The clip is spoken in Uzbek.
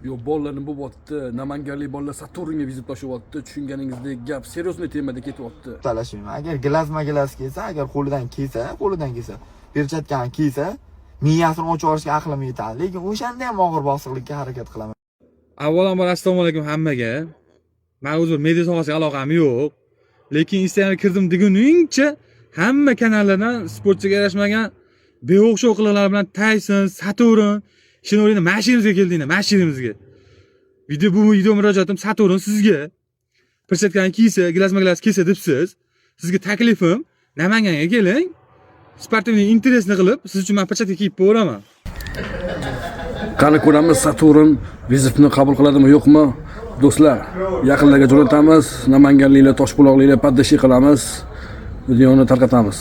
Yo, bolalar nima bo'lyapti? Namanganlik bolalar Saturnga vizit tashlayapti. Tushunganingizdek gap seriozniy temada ketyapti. Talashmayman. Agar gilas kelsa, agar qo'lidan kelsa, perchatkani kiysa, miyasini ochib olishga aqlim yetadi. Lekin o'shanda ham og'ir bosiqlikka harakat qilaman. Avvalambor assalomu alaykum hammaga. Men o'zim media sohasiga aloqam yo'q. Lekin Instagramga kirdim deguningcha hamma kanallardan sportchiga yarashmagan beo'xshov qiliqlar bilan Tyson, Saturn, Shino'ning mashinamizga keldinglar, mashinamizga. Bu video murojaatim Saturn sizga. Perchatkani kiysa, gilas kiysa debsiz. Sizga taklifim Namanganga keling. Sportivniy interesni qilib, siz uchun men perchatka kiyib qo'yaman. Qani ko'ramiz Saturn vizitni qabul qiladimi, yo'qmi? Do'stlar, yaqinlarga jo'natamiz. Namanganliklar, Toshbuloqliklar paddashi qilamiz. Videoni tarqatamiz.